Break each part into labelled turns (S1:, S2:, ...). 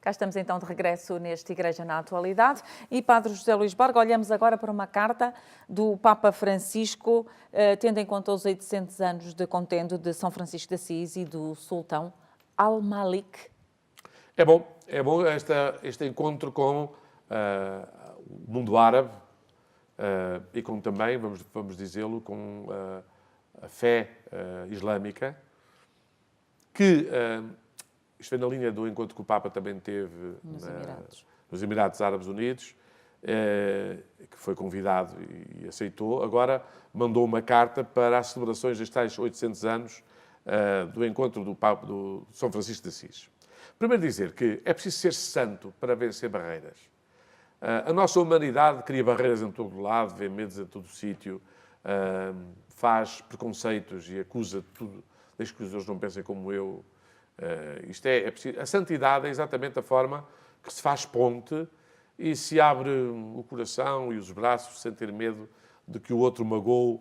S1: Cá estamos então de regresso neste Igreja na Atualidade e Padre José Luís Borga, olhamos agora para uma carta do Papa Francisco, tendo em conta os 800 anos de contendo de São Francisco de Assis e do Sultão Al-Malik.
S2: É bom este encontro com o mundo árabe e com também, vamos dizê-lo, com a fé islâmica, que isto vem na linha do encontro que o Papa também teve nos Emirados Árabes Unidos, que foi convidado e aceitou. Agora mandou uma carta para as celebrações destes tais 800 anos do encontro do Papa do São Francisco de Assis. Primeiro dizer que é preciso ser santo para vencer barreiras. A nossa humanidade cria barreiras em todo lado, vê medos em todo sítio, faz preconceitos e acusa tudo, desde que os outros não pensem como eu. Isto é preciso. A santidade é exatamente a forma que se faz ponte e se abre o coração e os braços sem ter medo de que o outro magoe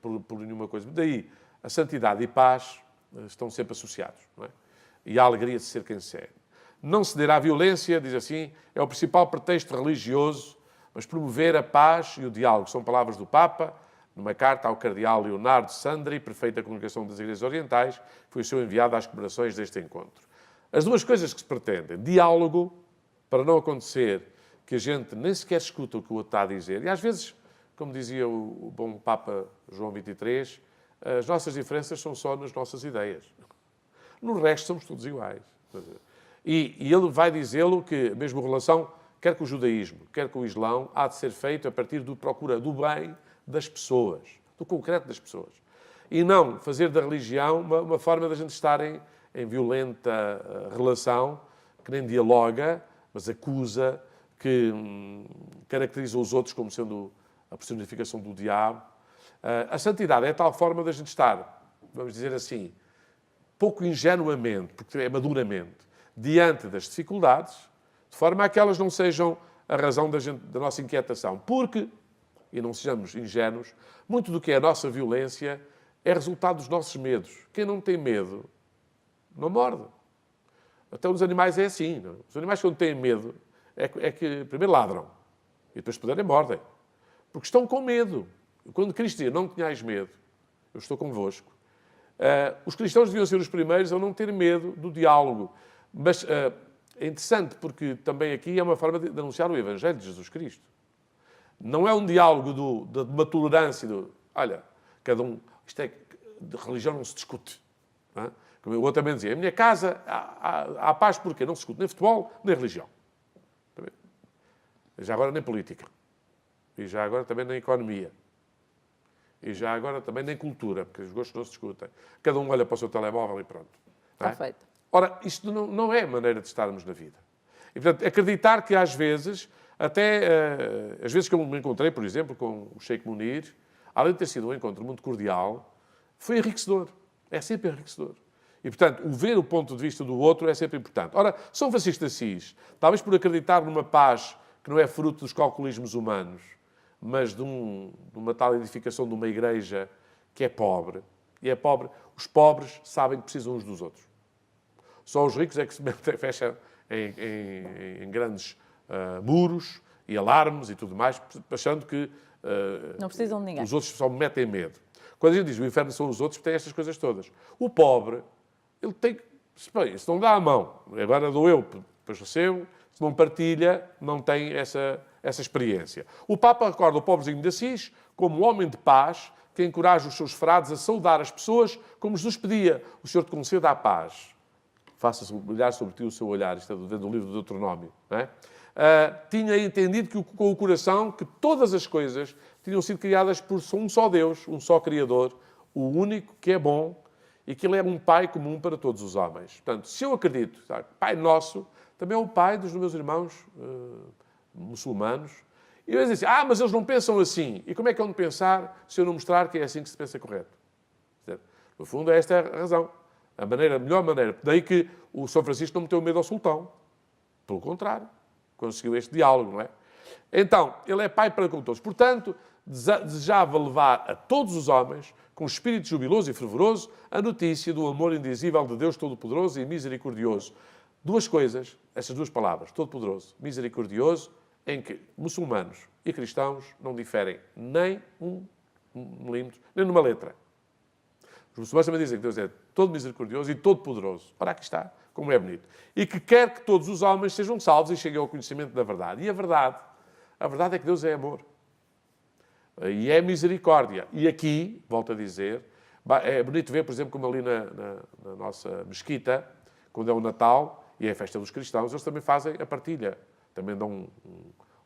S2: por nenhuma coisa. Daí, a santidade e paz estão sempre associados, não é? E a alegria de ser quem se é. Não ceder à violência, diz assim, é o principal pretexto religioso, mas promover a paz e o diálogo. São palavras do Papa, numa carta ao cardeal Leonardo Sandri, prefeito da Congregação das Igrejas Orientais, foi o seu enviado às comemorações deste encontro. As duas coisas que se pretendem, diálogo, para não acontecer que a gente nem sequer escuta o que o outro está a dizer, e às vezes, como dizia o bom Papa João XXIII, as nossas diferenças são só nas nossas ideias. No resto somos todos iguais. E ele vai dizê-lo que, mesmo relação, quer com o judaísmo, quer com o islão, há de ser feito a partir da procura do bem das pessoas, do concreto das pessoas. E não fazer da religião uma forma da gente estar em violenta relação, que nem dialoga, mas acusa, que caracteriza os outros como sendo a personificação do diabo. A santidade é a tal forma da gente estar, vamos dizer assim, pouco ingenuamente, porque é maduramente, diante das dificuldades, de forma a que elas não sejam a razão da nossa inquietação. Porque, e não sejamos ingênuos, muito do que é a nossa violência é resultado dos nossos medos. Quem não tem medo, não morde. Até os animais é assim. Não? Os animais, quando têm medo, é que primeiro ladram e depois, se puderem, mordem. Porque estão com medo. Quando Cristo diz, não tenhais medo, eu estou convosco. Os cristãos deviam ser os primeiros a não ter medo do diálogo. Mas é interessante porque também aqui é uma forma de anunciar o Evangelho de Jesus Cristo. Não é um diálogo de uma tolerância. Olha, cada um... Isto é... De religião não se discute. Não é? Como o outro também dizia, a minha casa há paz porque não se discute nem futebol, nem religião. Já agora nem política. E já agora também nem economia. E já agora também nem cultura, porque os gostos não se discutem. Cada um olha para o seu telemóvel e pronto.
S1: Está feito.
S2: Ora, isto não é a maneira de estarmos na vida. E, portanto, acreditar que às vezes, até as vezes que eu me encontrei, por exemplo, com o Sheikh Munir, além de ter sido um encontro muito cordial, foi enriquecedor. É sempre enriquecedor. E, portanto, o ver o ponto de vista do outro é sempre importante. Ora, São Francisco de Assis, talvez por acreditar numa paz que não é fruto dos calculismos humanos, mas de uma tal edificação de uma igreja que é pobre. E é pobre. Os pobres sabem que precisam uns dos outros. Só os ricos é que se fecham em grandes muros e alarmes e tudo mais, achando que
S1: não precisam de ninguém.
S2: Os outros só metem medo. Quando a gente diz o inferno são os outros, tem estas coisas todas. O pobre, ele tem... Bem, se não dá a mão, agora dou eu, depois recebo, se não partilha, não tem essa experiência. O Papa recorda o pobrezinho de Assis como um homem de paz que encoraja os seus frades a saudar as pessoas como Jesus pedia. O Senhor te conceda a paz. Faça brilhar sobre ti o seu olhar. Isto é do livro do Deuteronómio. Não é? Tinha entendido com o coração que todas as coisas tinham sido criadas por um só Deus, um só Criador, o único que é bom e que Ele é um Pai comum para todos os homens. Portanto, se eu acredito, sabe, Pai Nosso, também é o Pai dos meus irmãos muçulmanos. E eles dizem assim, mas eles não pensam assim. E como é que vão pensar se eu não mostrar que é assim que se pensa correto? Certo? No fundo, esta é a razão. A melhor maneira. Daí que o São Francisco não meteu medo ao sultão. Pelo contrário. Conseguiu este diálogo, não é? Então, ele é pai para com todos. Portanto, desejava levar a todos os homens, com espírito jubiloso e fervoroso, a notícia do amor indizível de Deus Todo-Poderoso e Misericordioso. duas coisas, essas duas palavras, todo-poderoso, misericordioso, em que muçulmanos e cristãos não diferem nem um milímetro, nem numa letra. Os muçulmanos também dizem que Deus é todo misericordioso e todo poderoso. Ora, aqui está, como é bonito. E que quer que todos os homens sejam salvos e cheguem ao conhecimento da verdade. E a verdade é que Deus é amor. E é misericórdia. E aqui, volto a dizer, é bonito ver, por exemplo, como ali na nossa mesquita, quando é o Natal e é a festa dos cristãos, eles também fazem a partilha. Também dão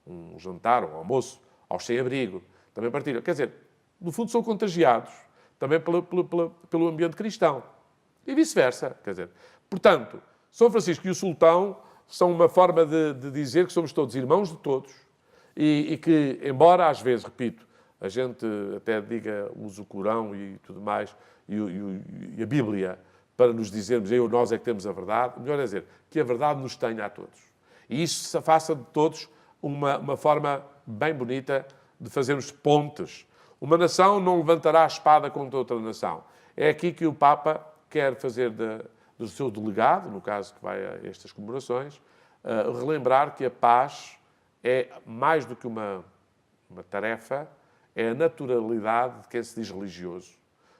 S2: um jantar, um almoço aos sem-abrigo. Também partilham. Quer dizer, no fundo são contagiados também pelo ambiente cristão. E vice-versa. Quer dizer, portanto, São Francisco e o Sultão são uma forma de dizer que somos todos irmãos de todos e que, embora às vezes, repito, a gente até diga, usa o Corão e tudo mais, e a Bíblia, para nos dizermos, nós é que temos a verdade, melhor é dizer, que a verdade nos tenha a todos. E isso se faça de todos uma forma bem bonita de fazermos pontes. Uma nação não levantará a espada contra outra nação. É aqui que o Papa quer fazer do seu delegado, no caso que vai a estas comemorações, relembrar que a paz é mais do que uma tarefa, é a naturalidade de quem se diz religioso.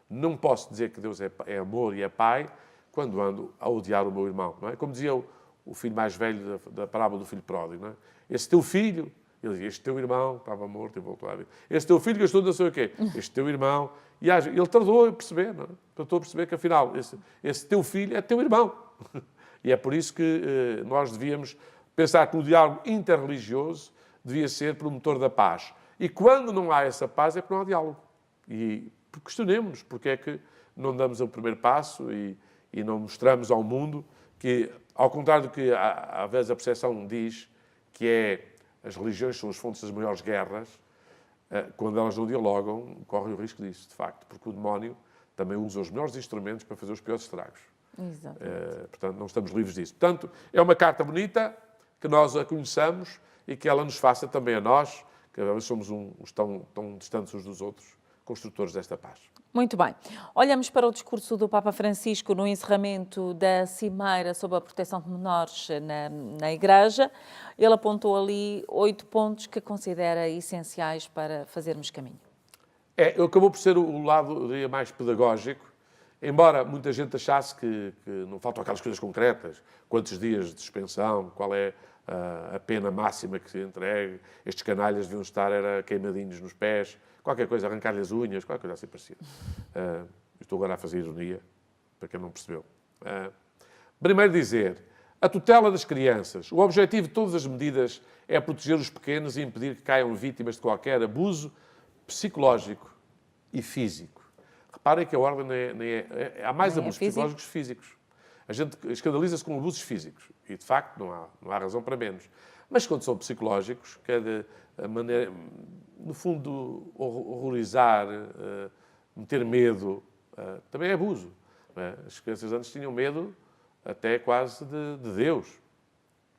S2: Não posso dizer que Deus é amor e é pai quando ando a odiar o meu irmão. Não é? Como dizia o filho mais velho da parábola do filho pródigo. Não é? Esse teu filho, ele dizia, este teu irmão estava morto e voltou à vida. Esse teu filho gastou não sei o quê. Este teu irmão. E ele tardou a perceber, não é? Tardou a perceber que, afinal, esse teu filho é teu irmão. E é por isso que nós devíamos pensar que o diálogo interreligioso devia ser promotor da paz. E quando não há essa paz é porque não há diálogo. E questionemos-nos porque é que não damos o primeiro passo e não mostramos ao mundo que, ao contrário do que às vezes a percepção diz, que é as religiões são as fontes das maiores guerras, quando elas não dialogam, correm o risco disso, de facto, porque o demónio também usa os melhores instrumentos para fazer os piores estragos. Portanto, não estamos livres disso. Portanto, é uma carta bonita, que nós a conheçamos e que ela nos faça também a nós, que às vezes somos tão distantes uns dos outros, construtores desta paz.
S1: Muito bem. Olhamos para o discurso do Papa Francisco no encerramento da Cimeira sobre a proteção de menores na Igreja. Ele apontou ali 8 pontos que considera essenciais para fazermos caminho.
S2: Acabou por ser o lado, diria, mais pedagógico, embora muita gente achasse que não faltam aquelas coisas concretas, quantos dias de suspensão, qual é a pena máxima que se entregue, estes canalhas deviam estar queimadinhos nos pés, qualquer coisa, arrancar-lhe as unhas, qualquer coisa assim parecida. Estou agora a fazer ironia, para quem não percebeu. Primeiro dizer, a tutela das crianças. O objetivo de todas as medidas é proteger os pequenos e impedir que caiam vítimas de qualquer abuso psicológico e físico. Reparem que a ordem há mais abusos psicológicos que físicos. A gente escandaliza-se com abusos físicos e, de facto, não há razão para menos. Mas quando são psicológicos, que é de maneira, no fundo, horrorizar, meter medo, também é abuso. Não é? As crianças antes tinham medo até quase de Deus.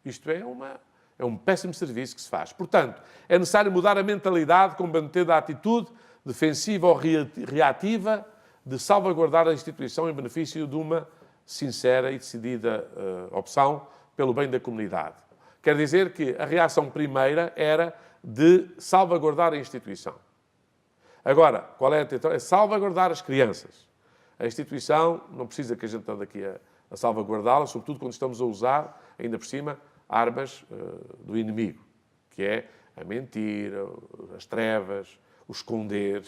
S2: Isto é um péssimo serviço que se faz. Portanto, é necessário mudar a mentalidade, combater a atitude defensiva ou reativa de salvaguardar a instituição em benefício de uma sincera e decidida opção pelo bem da comunidade. Quer dizer que a reação primeira era de salvaguardar a instituição. Agora, qual é a intenção? É salvaguardar as crianças. A instituição não precisa que a gente ande aqui a salvaguardá-la, sobretudo quando estamos a usar, ainda por cima, armas do inimigo, que é a mentira, as trevas, o esconder,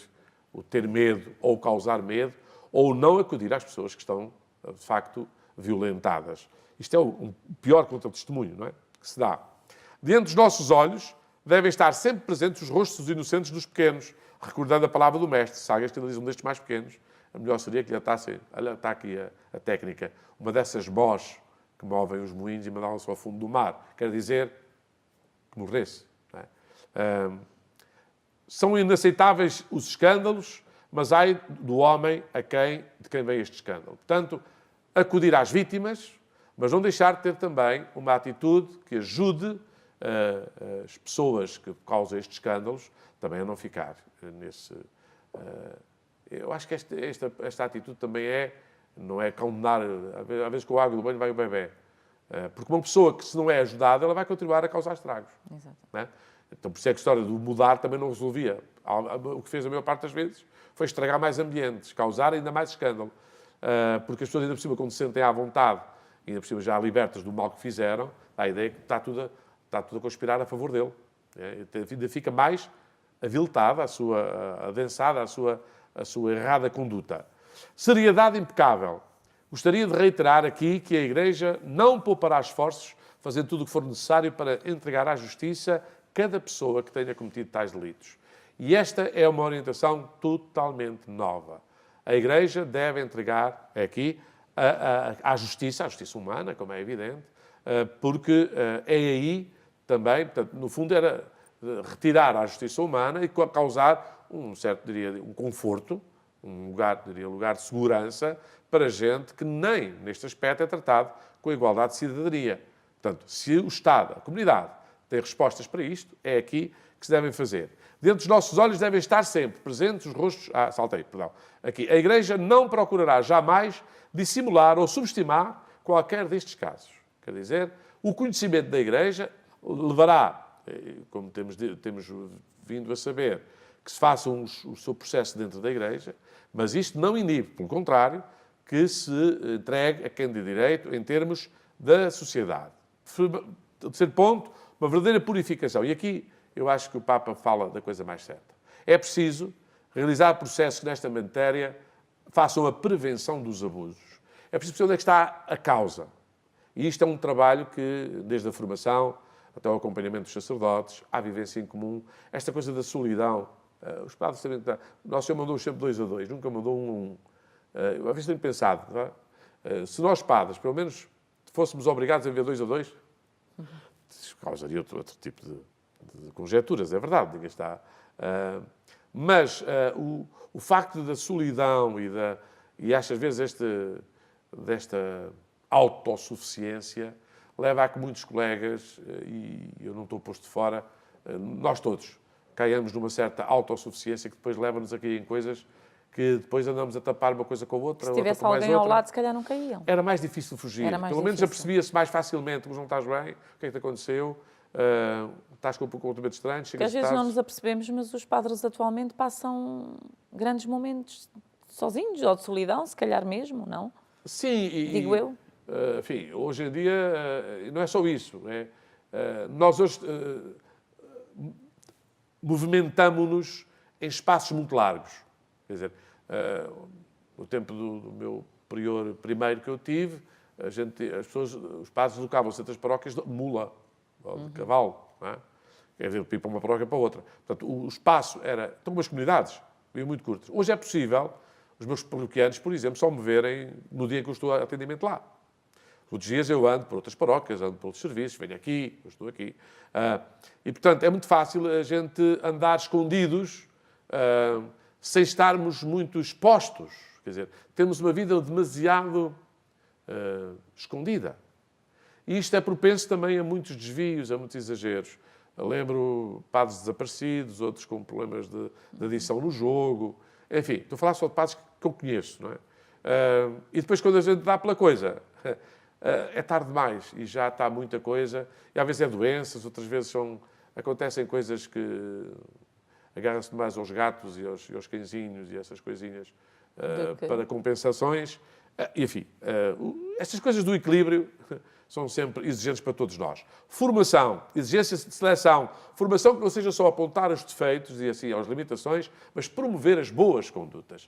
S2: o ter medo ou causar medo, ou não acudir às pessoas que estão, de facto, violentadas. Isto é o pior contra-testemunho, não é? Que se dá. Diante dos nossos olhos devem estar sempre presentes os rostos inocentes dos pequenos, recordando a palavra do Mestre. Se alguém escandaliza um destes mais pequenos, a melhor seria que lhe atasse, olha, está aqui a técnica, uma dessas mós que movem os moinhos e mandavam-se ao fundo do mar. Quer dizer que morresse. Não é? São inaceitáveis os escândalos, mas ai do homem de quem vem este escândalo. Portanto, acudir às vítimas, mas não deixar de ter também uma atitude que ajude as pessoas que causam estes escândalos também a não ficar nesse... eu acho que esta atitude também não é condenar, às vezes com a água do banho vai o bebê. Porque uma pessoa que, se não é ajudada, ela vai continuar a causar estragos.
S1: Exato.
S2: Não é? Então, por isso é que a história do mudar também não resolvia. O que fez a maior parte das vezes foi estragar mais ambientes, causar ainda mais escândalo. Porque as pessoas, ainda por cima, quando se sentem à vontade, ainda por cima já libertas do mal que fizeram, dá a ideia que está tudo a conspirar a favor dele. Ainda fica mais aviltada, adensada a sua errada conduta. Seriedade impecável. Gostaria de reiterar aqui que a Igreja não poupará esforços, fazendo tudo o que for necessário para entregar à Justiça cada pessoa que tenha cometido tais delitos. E esta é uma orientação totalmente nova. A Igreja deve entregar aqui à Justiça, à Justiça humana, como é evidente, porque é aí também, portanto, no fundo era retirar a Justiça humana e causar um certo, diria, um conforto, um lugar, diria, lugar de segurança para gente que nem neste aspecto é tratado com a igualdade de cidadania. Portanto, se o Estado, a comunidade, tem respostas para isto, é aqui que se devem fazer. Dentro dos nossos olhos devem estar sempre presentes os rostos... Aqui. A Igreja não procurará jamais dissimular ou subestimar qualquer destes casos. Quer dizer, o conhecimento da Igreja levará, como temos vindo a saber, que se faça o seu processo dentro da Igreja, mas isto não inibe, pelo contrário, que se entregue a quem de direito em termos da sociedade. Terceiro ponto, uma verdadeira purificação. E aqui eu acho que o Papa fala da coisa mais certa. É preciso realizar processos que nesta matéria façam a prevenção dos abusos. É preciso saber onde é que está a causa. E isto é um trabalho que, desde a formação até o acompanhamento dos sacerdotes, à vivência em comum, esta coisa da solidão. Os padres também... Nosso Senhor mandou sempre 2 a 2, nunca mandou 1 a 1. Eu, às vezes, tenho pensado, não é? Se nós, padres, pelo menos, fôssemos obrigados a viver 2 a 2, isso causaria outro tipo de conjecturas, é verdade, ninguém está... Mas o facto da solidão e às vezes desta autossuficiência leva a que muitos colegas, e eu não estou posto de fora, nós todos caiamos numa certa autossuficiência que depois leva-nos a cair em coisas que depois andamos a tapar uma coisa com a outra.
S1: Se tivesse alguém ao lado, se calhar não caíam.
S2: Era mais difícil fugir. Pelo menos apercebia-se mais facilmente. Mas não estás bem? O que é que te aconteceu? Estás com um comportamento estranho?
S1: Porque às vezes não nos apercebemos, mas os padres atualmente passam grandes momentos sozinhos, ou de solidão, se calhar mesmo, não?
S2: Sim.
S1: Digo eu.
S2: Enfim, hoje em dia não é só isso. Nós hoje movimentamo-nos em espaços muito largos. Quer dizer, no tempo do meu prior primeiro que eu tive, os padres deslocavam-se entre as paróquias de mula, ou de cavalo, não é? Quer dizer, ir para uma paróquia para outra. Portanto, o espaço era... Estão umas comunidades, muito curtas. Hoje é possível os meus paroquianos, por exemplo, só me verem no dia em que eu estou a atendimento lá. Outros dias eu ando por outras paróquias, ando por outros serviços, venho aqui, eu estou aqui. E, portanto, é muito fácil a gente andar escondidos, sem estarmos muito expostos. Quer dizer, temos uma vida demasiado escondida. E isto é propenso também a muitos desvios, a muitos exageros. Eu lembro padres desaparecidos, outros com problemas de adição no jogo. Enfim, estou a falar só de padres que eu conheço, não é? E depois, quando a gente dá pela coisa, é tarde demais e já está muita coisa. E às vezes é doenças, outras vezes acontecem coisas que agarram-se mais aos gatos e aos cãezinhos e essas coisinhas para compensações. E, enfim, estas coisas do equilíbrio são sempre exigentes para todos nós. Formação, exigências de seleção. Formação que não seja só apontar os defeitos e assim as limitações, mas promover as boas condutas.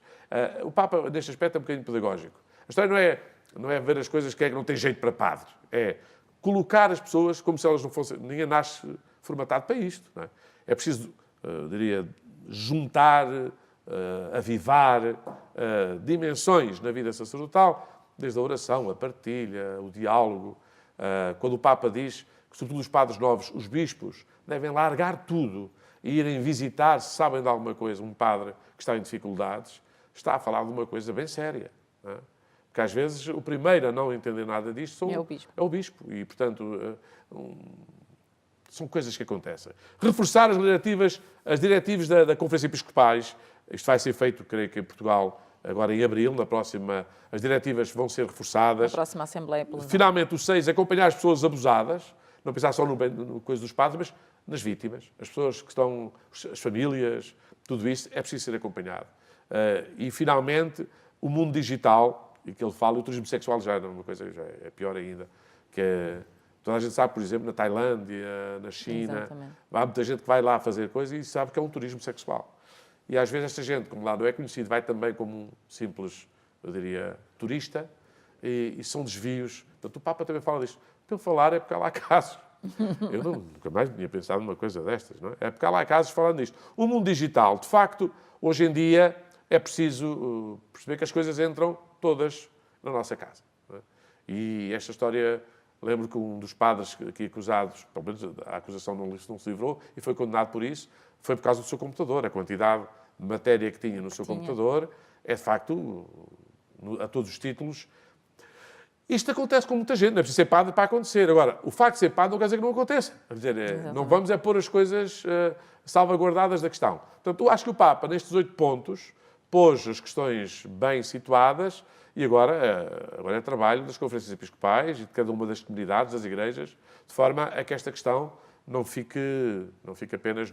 S2: O Papa, neste aspecto, é um bocadinho pedagógico. A história não é ver as coisas que não tem jeito para padre. É colocar as pessoas como se elas não fossem... Ninguém nasce formatado para isto. Não é? É preciso, diria, juntar, avivar dimensões na vida sacerdotal, desde a oração, a partilha, o diálogo. Quando o Papa diz que, sobretudo os padres novos, os bispos, devem largar tudo e irem visitar, se sabem de alguma coisa, um padre que está em dificuldades, está a falar de uma coisa bem séria. Não é? Porque às vezes o primeiro a não entender nada disto é o bispo. E, portanto, são coisas que acontecem. Reforçar as diretivas da Conferência Episcopais. Isto vai ser feito, creio que em Portugal, agora em abril, as diretivas vão ser reforçadas.
S1: Na próxima Assembleia Plenária.
S2: Finalmente, o 6, acompanhar as pessoas abusadas, não pensar só no coisa dos padres, mas nas vítimas, as pessoas que estão, as famílias, tudo isso é preciso ser acompanhado. E, finalmente, o mundo digital, e que ele fala, o turismo sexual já é uma coisa, já é pior ainda, que é, toda a gente sabe, por exemplo, na Tailândia, na China,
S1: Exatamente.
S2: há muita gente que vai lá fazer coisas e sabe que é um turismo sexual. E às vezes esta gente, como lá não é conhecido, vai também como um simples, eu diria, turista, e são desvios. Portanto, o Papa também fala disto. Para eu falar é porque há lá casos. Eu nunca mais tinha pensado numa coisa destas, não é? É porque há lá casos falando disto. O mundo digital, de facto, hoje em dia é preciso perceber que as coisas entram todas na nossa casa. Não é? E esta história, lembro que um dos padres aqui acusados, pelo menos a acusação não se livrou, e foi condenado por isso, foi por causa do seu computador. A quantidade de matéria que tinha no seu computador é, de facto, a todos os títulos. Isto acontece com muita gente, não é preciso ser padre para acontecer. Agora, o facto de ser padre não quer dizer que não aconteça. Quer dizer, não vamos pôr as coisas salvaguardadas da questão. Portanto, eu acho que o Papa, nestes 8 pontos, pôs as questões bem situadas e agora é trabalho das conferências episcopais e de cada uma das comunidades, das igrejas, de forma a que esta questão não fique apenas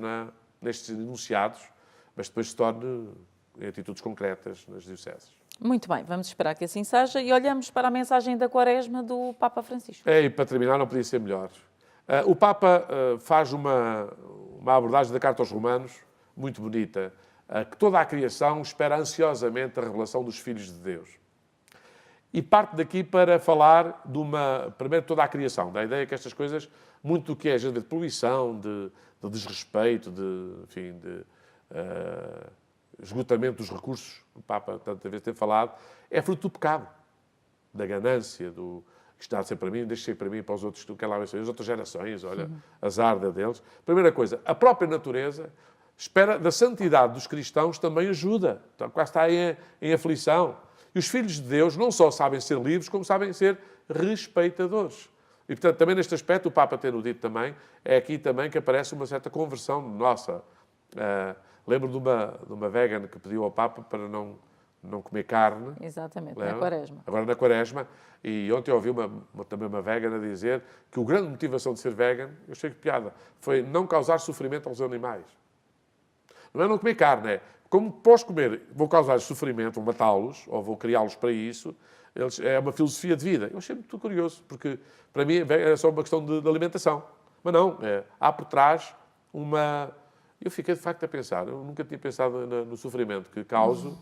S2: nestes enunciados, mas depois se torne em atitudes concretas nas dioceses.
S1: Muito bem, vamos esperar que assim seja e olhamos para a mensagem da Quaresma do Papa Francisco.
S2: E para terminar, não podia ser melhor. O Papa faz uma abordagem da Carta aos Romanos muito bonita, que toda a criação espera ansiosamente a revelação dos filhos de Deus. E parte daqui para falar primeiro, toda a criação, da ideia que estas coisas, muito do que é de poluição, de desrespeito, de esgotamento dos recursos, o Papa tantas vezes tem falado, é fruto do pecado, da ganância, do que está a ser para mim, deixa ser para mim e para os outros, que lá as outras gerações, olha, azar deles. Primeira coisa, a própria natureza espera da santidade dos cristãos também ajuda, então, quase está em aflição. E os filhos de Deus não só sabem ser livres, como sabem ser respeitadores. E, portanto, também neste aspecto, o Papa tendo dito também, é aqui também que aparece uma certa conversão nossa. Lembro de uma vegan que pediu ao Papa para não comer carne.
S1: Exatamente,
S2: lembra?
S1: na Quaresma.
S2: Agora na Quaresma. E ontem ouvi também uma vegan a dizer que a grande motivação de ser vegan, eu achei que piada, foi não causar sofrimento aos animais. Não é não comer carne, é como posso comer, vou causar sofrimento, vou matá-los, ou vou criá-los para isso, é uma filosofia de vida. Eu achei muito curioso, porque para mim é só uma questão de alimentação. Mas não, há por trás uma... Eu fiquei, de facto, a pensar. Eu nunca tinha pensado no sofrimento que causo.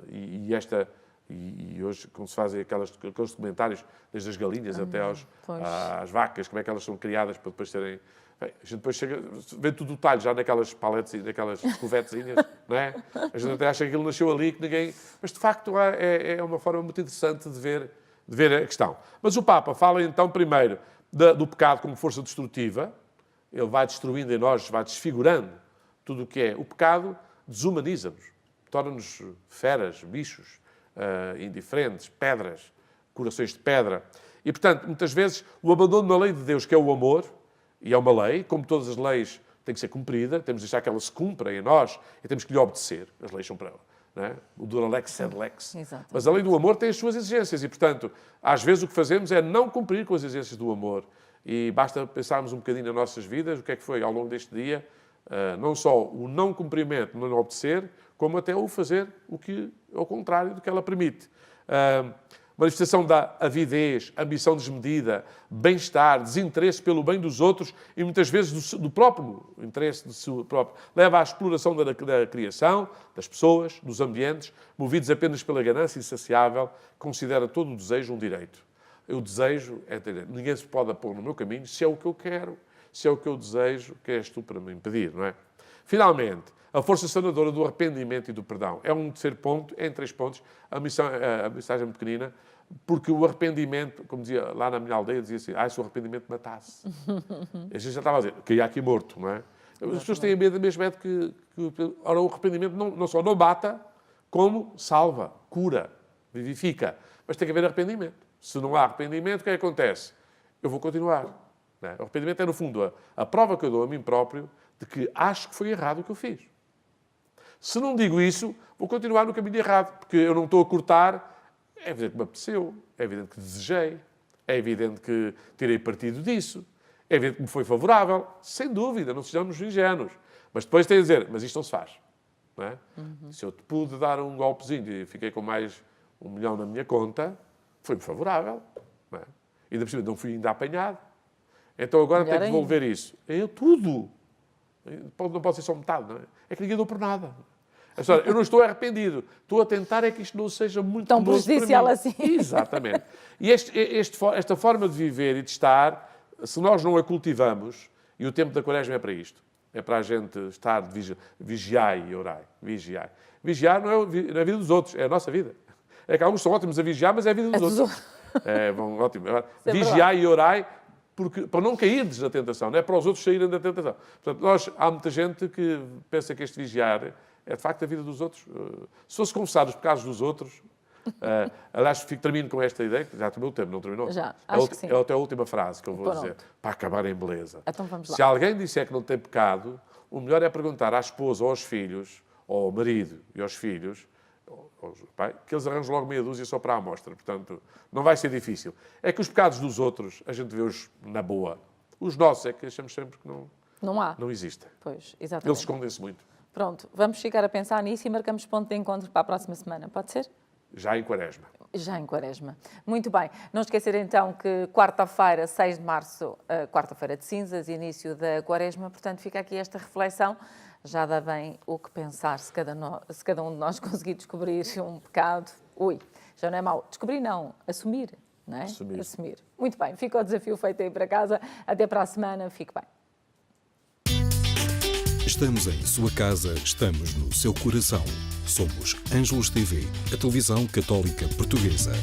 S2: E hoje, quando se fazem aqueles documentários, desde as galinhas até às vacas, como é que elas são criadas para depois serem... Bem, a gente depois vê tudo o detalhe já naquelas paletes, naquelas covetezinhas, não é? A gente até acha que aquilo nasceu ali, que ninguém... Mas, de facto, é uma forma muito interessante de ver a questão. Mas o Papa fala, então, primeiro, do pecado como força destrutiva. Ele vai destruindo em nós, vai desfigurando tudo o que é. O pecado desumaniza-nos, torna-nos feras, bichos, indiferentes, pedras, corações de pedra. E, portanto, muitas vezes, o abandono da lei de Deus, que é o amor, e é uma lei, como todas as leis têm que ser cumprida, temos de deixar que ela se cumpra em nós e temos que lhe obedecer. As leis são para ela. Não é? O dura lex sed lex.
S1: Exatamente.
S2: Mas a lei do amor tem as suas exigências e, portanto, às vezes o que fazemos é não cumprir com as exigências do amor. E basta pensarmos um bocadinho nas nossas vidas, o que é que foi ao longo deste dia, não só o não cumprimento, não obedecer, como até o fazer o que é o contrário do que ela permite. Manifestação da avidez, ambição desmedida, bem-estar, desinteresse pelo bem dos outros e muitas vezes do próprio interesse do seu próprio. Leva à exploração da criação, das pessoas, dos ambientes, movidos apenas pela ganância insaciável, considera todo o desejo um direito. O desejo é direito. Ninguém se pode pôr no meu caminho se é o que eu quero, se é o que eu desejo, que és tu para me impedir, não é? Finalmente, a força sanadora do arrependimento e do perdão. É um terceiro ponto, é em 3 pontos. A mensagem é muito pequenina, porque o arrependimento, como dizia lá na minha aldeia, dizia assim, se o arrependimento matasse. A gente já estava a dizer, caía aqui morto, não é? As pessoas têm medo mesmo de que ora, o arrependimento não só não mata, como salva, cura, vivifica. Mas tem que haver arrependimento. Se não há arrependimento, o que é que acontece? Eu vou continuar. Não é? O arrependimento é, no fundo, a prova que eu dou a mim próprio de que acho que foi errado o que eu fiz. Se não digo isso, vou continuar no caminho errado, porque eu não estou a cortar. É evidente que me apeteceu, é evidente que desejei, é evidente que tirei partido disso, é evidente que me foi favorável, sem dúvida, não sejamos ingênuos. Mas depois tem a dizer, mas isto não se faz. Não é? Se eu te pude dar um golpezinho e fiquei com mais 1 milhão na minha conta, foi-me favorável. Não é? Ainda por cima, não fui ainda apanhado. Então agora tenho que devolver isso. Eu tudo. Não pode ser só metade, não é? É que ninguém deu por nada. Eu não estou arrependido. Estou a tentar é que isto não seja muito
S1: tão prejudicial assim.
S2: Exatamente. E esta forma de viver e de estar, se nós não a cultivamos, e o tempo da Quaresma é para isto, é para a gente estar de vigiai e orai. Vigiai. Vigiar não é a vida dos outros, é a nossa vida. É que alguns são ótimos a vigiar, mas é a vida dos outros. Ótimo. Vigiai e orai, para não cairdes na tentação, não é para os outros saírem da tentação. Portanto, há muita gente que pensa que este vigiar é, de facto, a vida dos outros. Se fosse confessar os pecados dos outros... aliás, termino com esta ideia, que já terminou o tempo, não terminou?
S1: Já, acho que sim.
S2: É até a última frase que eu vou dizer, para acabar em beleza.
S1: Então vamos lá.
S2: Se alguém disser que não tem pecado, o melhor é perguntar à esposa ou aos filhos, ou ao marido e aos filhos, pai, que eles arranjam logo meia dúzia só para a amostra. Portanto, não vai ser difícil. É que os pecados dos outros, a gente vê-os na boa. Os nossos é que achamos sempre que não existem.
S1: Pois, exatamente.
S2: Eles escondem-se muito.
S1: Pronto, vamos ficar a pensar nisso e marcamos ponto de encontro para a próxima semana. Pode ser?
S2: Já em Quaresma.
S1: Já em Quaresma. Muito bem. Não esquecer então que quarta-feira, 6 de março, quarta-feira de cinzas, início da Quaresma, portanto fica aqui esta reflexão. Já dá bem o que pensar se cada um de nós conseguir descobrir um pecado. Ui, já não é mau. Descobrir não, assumir, não é? Assumir. Muito bem, fica o desafio feito aí para casa. Até para a semana, fique bem.
S3: Estamos em sua casa, estamos no seu coração. Somos Ângelos TV, a televisão católica portuguesa.